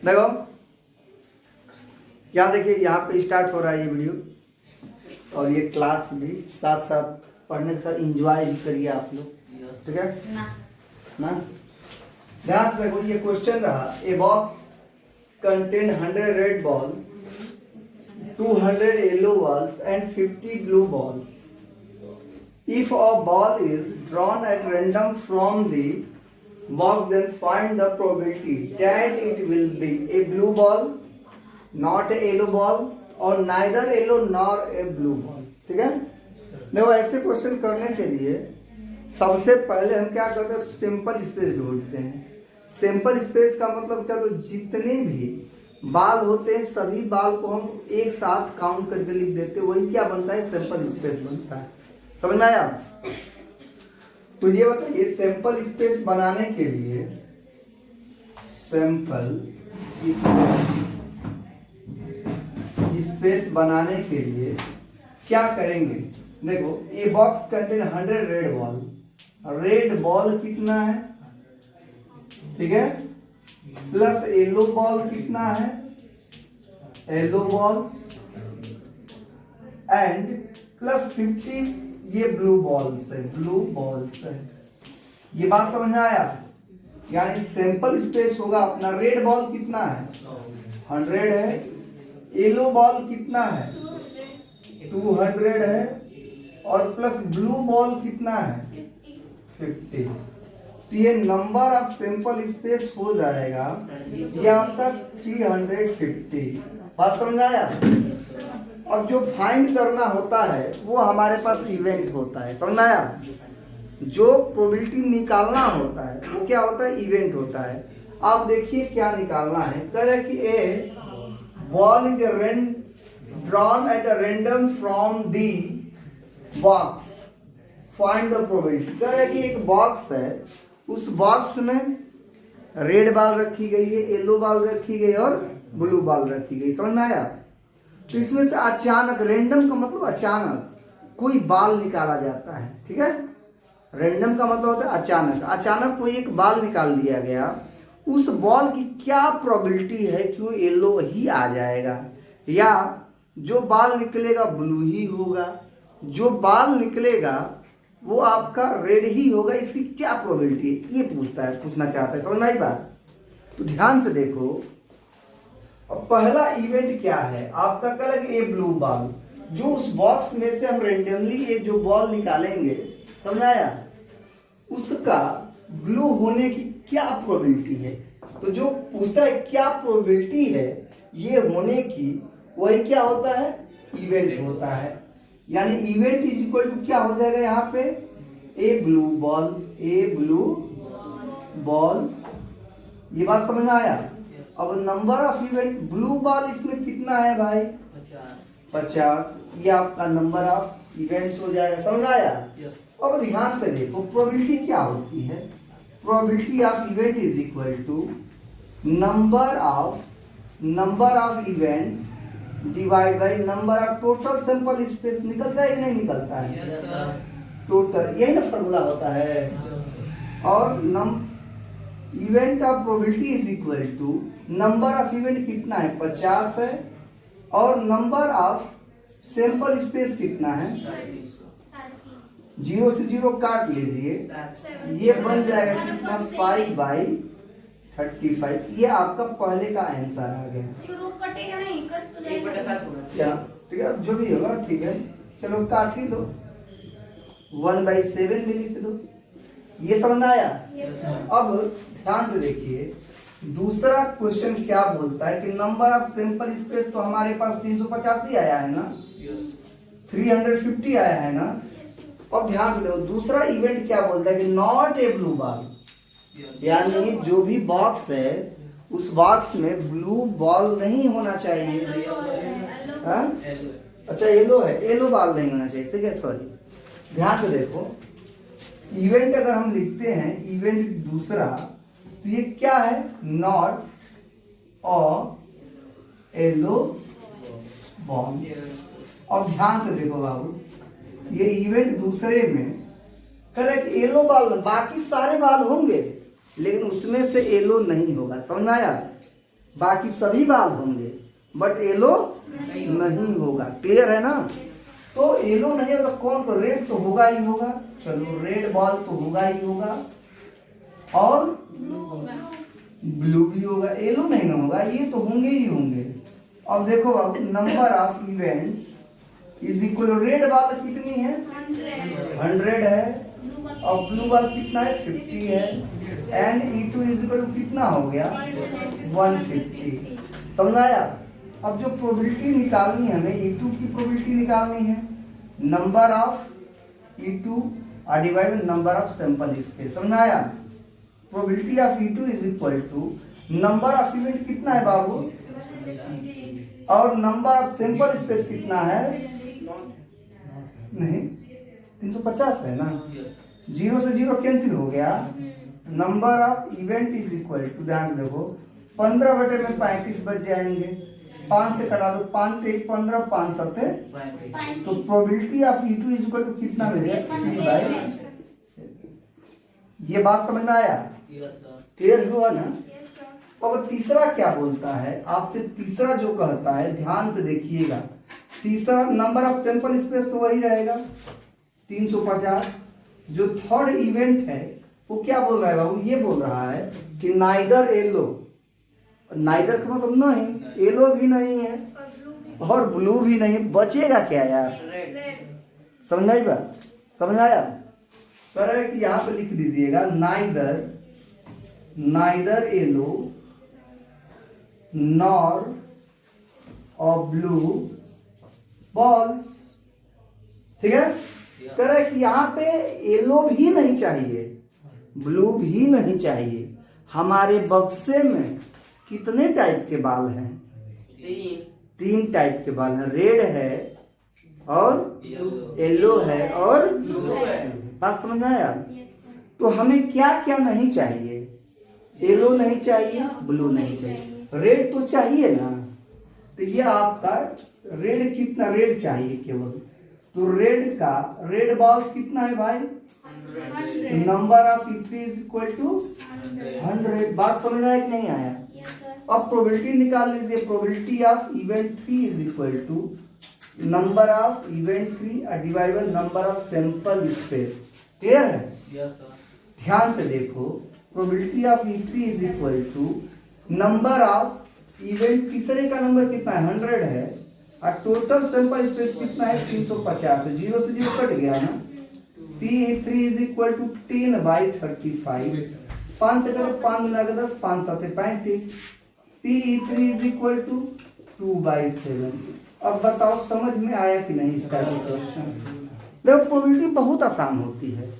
देखो यहाँ देखिए, यहाँ पे स्टार्ट हो रहा है ये वीडियो और ये क्लास भी साथ साथ पढ़ने के साथ एंजॉय भी करिए आप लोग, ठीक है ना। ध्यान से देखो, ये क्वेश्चन रहा, a box contain 100 red balls, 200 yellow balls and 50 blue balls. If a ball is drawn at random from the box, then find the probability that it will be a blue ball, not a yellow ball, or neither yellow nor a blue ball. ठीक है। देखो ऐसे question करने के लिए सबसे पहले हम क्या करते हैं, सिंपल स्पेस ढूंढते हैं। सिंपल स्पेस का मतलब क्या, तो जितने भी बाल होते हैं सभी बाल को हम एक साथ काउंट करके लिख देते हैं, वही क्या बनता है, सिंपल स्पेस बनता है। समझ में आया? तो ये बताइए, सैंपल स्पेस बनाने के लिए, सैंपल स्पेस बनाने के लिए क्या करेंगे। देखो, ये box contain 100 red ball, red ball कितना है, ठीक है, प्लस येलो बॉल कितना है, येलो बॉल्स, एंड प्लस 50 ये ब्लू बॉल्स है, ब्लू बॉल्स है। ये बात समझ में आया? यानी सैंपल स्पेस होगा अपना, रेड बॉल कितना है, 100 है, येलो बॉल कितना है, 200 है, और प्लस ब्लू बॉल कितना है, 50। तो ये नंबर ऑफ सैंपल स्पेस हो जाएगा ये आपका 350। बात समझ आया? अब जो फाइंड करना होता है वो हमारे पास इवेंट होता है। समझ आया? जो प्रोबेबिलिटी निकालना होता है वो क्या होता है, इवेंट होता है। आप देखिए क्या निकालना है, कह रहे कि a ball is drawn at a random from the box, find the probability. कह रहे कि एक बॉक्स है, उस बॉक्स में रेड बॉल रखी गई है, येलो बॉल रखी गई और ब्लू बॉल रखी गई। समझ में आया? तो इसमें से अचानक, रैंडम का मतलब अचानक कोई बाल निकाला जाता है, ठीक है। रैंडम का मतलब होता है अचानक, अचानक कोई एक बाल निकाल दिया गया, उस बॉल की क्या प्रोबेबिलिटी है कि वो येलो ही आ जाएगा, या जो बाल निकलेगा ब्लू ही होगा, जो बाल निकलेगा वो आपका रेड ही होगा, इसकी क्या प्रोबेबिलिटी है, ये पूछना चाहता है। समझ में आई बात? तो ध्यान से देखो, अब पहला इवेंट क्या है आपका, कल ए ब्लू बॉल, जो उस बॉक्स में से हम रेंडमली ये जो बॉल निकालेंगे, समझ आया, उसका ब्लू होने की क्या प्रोबेबिलिटी है। तो जो पूछता है क्या प्रोबेबिलिटी है ये होने की, वही क्या होता है, इवेंट होता है। यानी इवेंट इज इक्वल टू क्या हो जाएगा यहाँ पे, ए ब्लू बॉल, ए ब्लू बॉल्स। ये बात समझ में आया? अब number of event, blue ball इसमें कितना है भाई, 50। ये आपका नंबर ऑफ इवेंट्स हो जाएगा। समझ आया? अब ध्यान से देखो, प्रोबेबिलिटी क्या होती है, probability of event is equal to number of event divide by number of total sample space. निकलता है कि नहीं निकलता है, टोटल, यही ना फॉर्मूला होता है। और event of probability is equal to number of event कितना है, 50 है, और नंबर ऑफ सैंपल स्पेस कितना है, 0 से 0 काट लीजिए, ये बन जाएगा कितना, 5/35। ये आपका पहले का आंसर आ गया। कटेगा नहीं, कट तो क्या, ठीक है, जो भी होगा ठीक है, चलो काट ही दो, 1/7 भी लिख दो। ये समझ में आया? अब ध्यान से देखिए, दूसरा क्वेश्चन क्या बोलता है कि नंबर ऑफ सैंपल स्पेस, तो हमारे पास 385 आया है ना, 350 आया है ना। अब ध्यान से देखो, दूसरा इवेंट क्या बोलता है कि नॉट ए ब्लू बॉल, यानी जो भी बॉक्स है उस बॉक्स में ब्लू बॉल नहीं होना चाहिए। अच्छा येलो है, येलो बॉल नहीं होना चाहिए, ठीक है, सॉरी। ध्यान से देखो, इवेंट अगर हम लिखते हैं, इवेंट दूसरा, तो ये क्या है, नॉट अ येलो बॉल। अब ध्यान से देखो बाबू, ये इवेंट दूसरे में करेक्ट येलो बॉल, बाकी सारे बॉल होंगे लेकिन उसमें से येलो नहीं होगा। समझ में आया? बाकी सभी बाल होंगे, बट येलो नहीं होगा। क्लियर है ना? तो येलो नहीं होगा, कौन? तो रेड तो होगा ही होगा। चलो, रेड बॉल तो होगा ही होगा, और ब्लू भी होगा। येलो नहीं ना होगा, ये तो होंगे ही होंगे। अब देखो बाबू, number of events is equal, red ball कितनी है? 100 है, और ब्लू बॉल कितना है? 50 है। N E2 is equal to कितना हो गया? 150। समझ आया? अब जो प्रोबेबिलिटी निकालनी है हमें, E2 की प्रोबेबिलिटी निकालनी है, number of E2 divide by number of sample space. समझ आया? Probability of E2 is equal to number of event कितना है बाबू, और नंबर ऑफ सैंपल स्पेस कितना है? नहीं, 350 है ना। 0 से 0 कैंसिल हो गया। Number of event is equal to, ध्यान से देखो, 15 बटे में 35 बच जाएंगे। 5 से कटा दो, 5 से 15, 5 सत्ते, तो probability of E2 is equal to कितना मिलेगा? 3/7। ये बात समझ में आया? क्लियर हुआ ना? अब तीसरा क्या बोलता है आपसे? तीसरा जो कहता है, ध्यान से देखिएगा, तीसरा नंबर ऑफ सैंपल स्पेस तो वही रहेगा 350। जो थर्ड इवेंट है वो क्या बोल रहा है बाबू? ये बोल रहा है कि नाइदर येलो, नाइदर का मतलब नहीं, येलो भी नहीं है और ब्लू भी नहीं, बचेगा क्या यार? समझ आई बात? समझ आया? कह रहा है कि यहां पे लिख दीजिएगा नाइदर येलो नॉर और ब्लू बॉल्स। ठीक है? कह रहा है कि यहाँ पे येलो भी नहीं चाहिए, ब्लू भी नहीं चाहिए। हमारे बक्से में कितने टाइप के बाल हैं? 3 टाइप के बाल हैं, रेड है और येलो है और ब्लू है। बात समझ में आया? तो हमें क्या क्या नहीं चाहिए? येलो नहीं चाहिए, ब्लू नहीं चाहिए, रेड तो चाहिए ना। तो ये आपका रेड कितना? रेड चाहिए केवल। तो रेड बॉल्स कितना है भाई? 100। Number of E3 is equal to 100। बात समझ में आया कि नहीं आया? अब प्रोबेबिलिटी निकाल लीजिए। Probability of event 3 is equal to number of event 3 divide by number of sample space. Clear है? ध्यान से देखो, probability of E3 is equal to number of event, तीसरे का नंबर कितना है? 100 है, और टोटल सैंपल स्पेस कितना है? 350 है। 0 से 0 कट गया ना। P3 is equal to 10/35। 5 से करो, 5 गुना 10, 5 7 35। P3 is equal to 2/7। अब बताओ समझ में आया कि नहीं इसका क्वेश्चन? देखो, प्रोबेबिलिटी बहुत आसान होती है,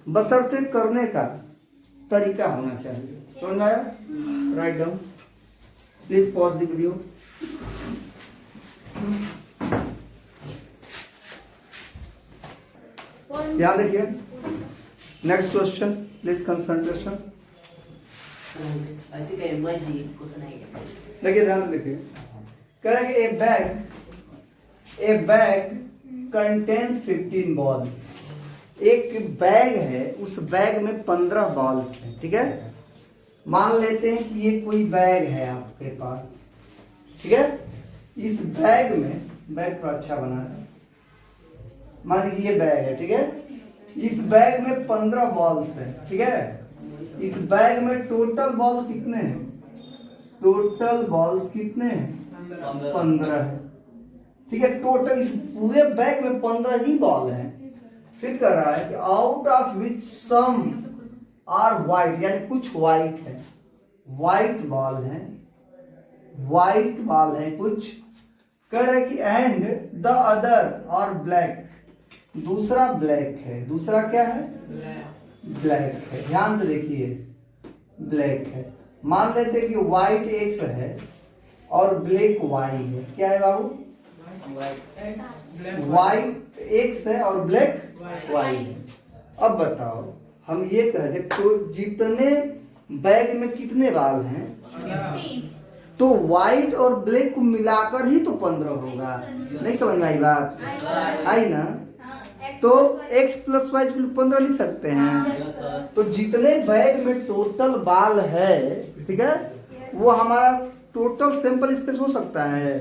बशर्ते करने का तरीका होना चाहिए। समझ में आया? Write down, please pause the video. ध्यान देखिए, नेक्स्ट क्वेश्चन, प्लीज कंसंट्रेशन। देखिए, ध्यान से देखिए, कह रहा है कि ए बैग कंटेन्स 15 बॉल्स। एक बैग है, उस बैग में 15 बॉल्स हैं। ठीक है? मान लेते हैं कि ये कोई बैग है आपके पास। ठीक है? इस बैग में, बैग थोड़ा अच्छा बना है, मान लीजिए ये बैग है। ठीक है? इस बैग में 15 बॉल्स हैं। ठीक है? इस बैग में टोटल बॉल कितने हैं? टोटल बॉल्स कितने हैं? 15 है। ठीक है? टोटल इस पूरे बैग में 15 ही बॉल हैं। फिर कह रहा है कि out of which some are white, यानी कुछ व्हाइट है, व्हाइट बॉल है, व्हाइट बॉल है कुछ। कह रहा है कि and the other are black, दूसरा ब्लैक है। दूसरा क्या है? ब्लैक है। ध्यान से देखिए, ब्लैक है। मान लेते हैं कि व्हाइट एक्स है और ब्लैक वाई है। क्या है बाबू? व्हाइट एक्स है और ब्लैक वाई है। अब बताओ, हम ये कह रहे तो जितने बैग में कितने बाल हैं? 15। तो व्हाइट और ब्लैक को मिलाकर ही तो 15 होगा। नहीं समझ में आई बात? आई ना? तो x + y 15 लिख सकते हैं। तो जितने बैग में टोटल बाल है, ठीक है, वो हमारा टोटल सैंपल स्पेस हो सकता है?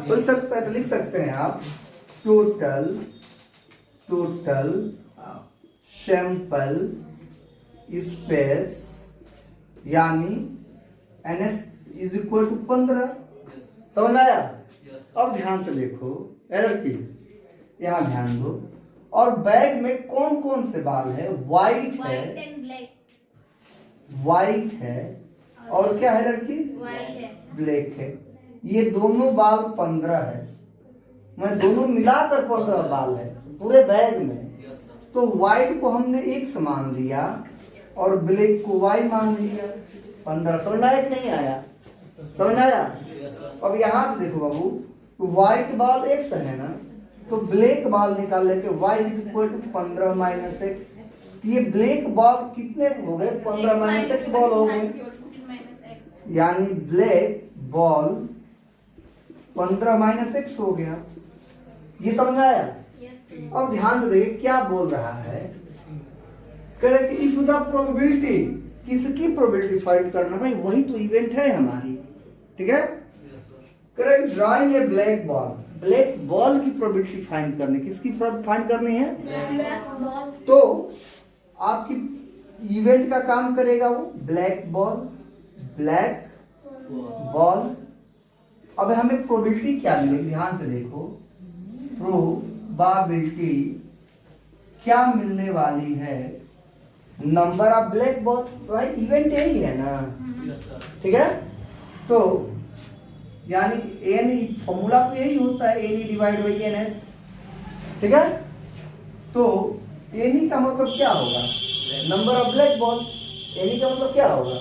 हो सकता है, तो लिख सकते हैं आप टोटल सैंपल स्पेस यानी NS इज इक्वल टू 15। समझ आया? अब ध्यान से देखो लड़की, यहाँ ध्यान दो। और बैग में कौन कौन से बाल है? व्हाइट है, व्हाइट एंड ब्लैक। व्हाइट है और क्या है लड़की? व्हाइट है, ब्लैक है। ये दोनों बाल 15 है, मैं दोनों मिलाकर 15 बाल है पूरे बैग में। तो व्हाइट को हमने x मान लिया और ब्लैक को y मान लिया 15। समझ आया कि नहीं आया? समझ आया? अब यहाँ से देखो बाबू, तो व्हाइट बाल x है ना, तो ब्लैक बाल निकाल लेके y is equal to 15 minus x. ये ब्लैक बॉल कितने हो गए? 15 माइनस एक्स बॉल हो गए, यानी ब्लैक बॉल 15 माइनस एक्स हो गया। ये समझ आया? अब ध्यान से देखिए क्या बोल रहा है। कह रहे कि इफ द प्रोबेबिलिटी, किसकी प्रोबेबिलिटी फाइंड करना? भाई वही तो इवेंट है हमारी, ठीक है। कह रहे ड्राइंग ए ब्लैक बॉल, ब्लैक बॉल की प्रोबेबिलिटी फाइंड करनी। किसकी फाइंड करनी है? तो आपकी इवेंट का काम करेगा वो ब्लैक बॉल। अब हमें प्रोबेबिलिटी क्या मिलेगी? ध्यान से देखो, प्रोबेबिलिटी क्या मिलने वाली है? Number of black ball. भाई इवेंट यही है ना, ठीक है। तो यानी एन, फॉर्मूला तो यही होता है, n divide by n s, ठीक है। तो एनी का मतलब क्या होगा? Number of black balls. एनी का मतलब क्या होगा?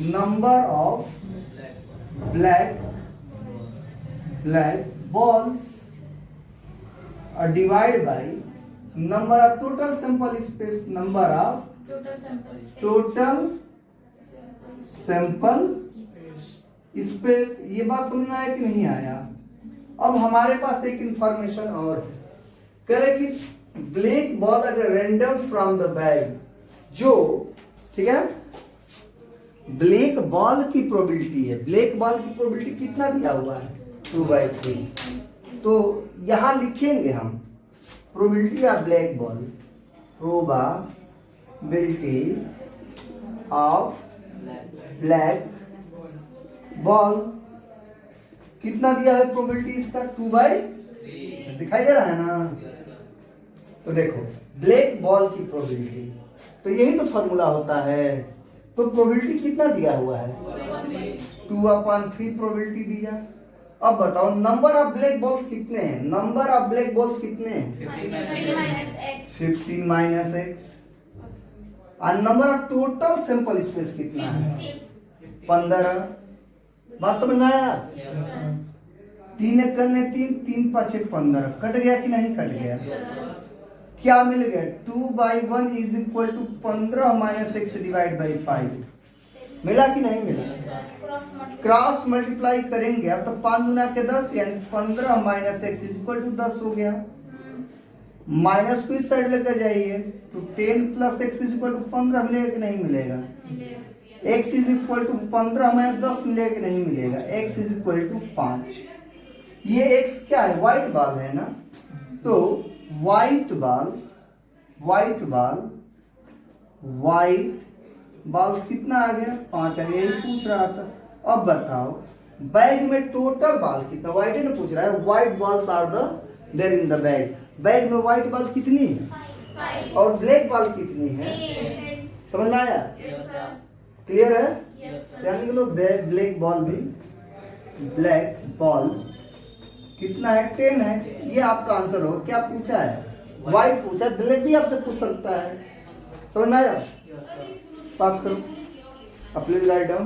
Number of black balls divide by number of total sample space, number of total sample space. ये बात समझ में आया कि नहीं आया? अब हमारे पास एक इंफॉर्मेशन और करे कि black ball at random from the bag, जो, ठीक है, ब्लैक बॉल की प्रोबेबिलिटी है। ब्लैक बॉल की प्रोबेबिलिटी कितना दिया हुआ है? 2/3। तो यहां लिखेंगे हम probability of black ball, probability of black ball. कितना दिया है प्रोबेबिलिटी इसका? 2/3। दिखाई दे रहा है ना? तो देखो ब्लैक बॉल की प्रोबेबिलिटी, तो यही तो फॉर्मूला होता है। तो प्रोबेबिलिटी कितना दिया हुआ है? 2/3 प्रोबेबिलिटी दिया। अब बताओ नंबर ऑफ ब्लैक बॉल्स कितने हैं? नंबर ऑफ ब्लैक बॉल्स कितने हैं? 15 माइनस एक्स। और number of total sample space कितना है? 15। बात समझ में आया? 3 एक करने 3, 3 5 15। कट गया कि नहीं कट गया? क्या मिल गया? 2/1 is equal to 15 minus x divide by 5। मिला कि नहीं मिला? क्रॉस मल्टीप्लाई करेंगे अब तो 5 गुना के 10, यानी 15 minus x is equal to 10 हो गया। माइनस को इस साइड लेकर जाइए तो 10 plus x is equal to 15 मिलेगा कि नहीं मिलेगा? x is equal to 15 minus 10 मिलेगा कि नहीं मिलेगा? x is equal to 5। ये x क्या है? व्हाइट बॉल है ना, तो व्हाइट बॉल्स कितना आ गया? 5 आ गया। यही पूछ रहा था। अब बताओ बैग में टोटल बॉल कितना? व्हाइट है ना पूछ रहा है। White balls are there in the bag. Bag में व्हाइट बॉल कितनी है और ब्लैक बॉल कितनी है? समझ में आया? क्लियर है? यानी कि लोग ब्लैक बॉल भी, ब्लैक बॉल्स कितना है? 10 है। ये आपका आंसर होगा। क्या पूछा है? व्हाइट पूछा है, ब्लैक भी आपसे पूछ सकता है। समझ में आया? पास करो, प्लीज राइट डाउन।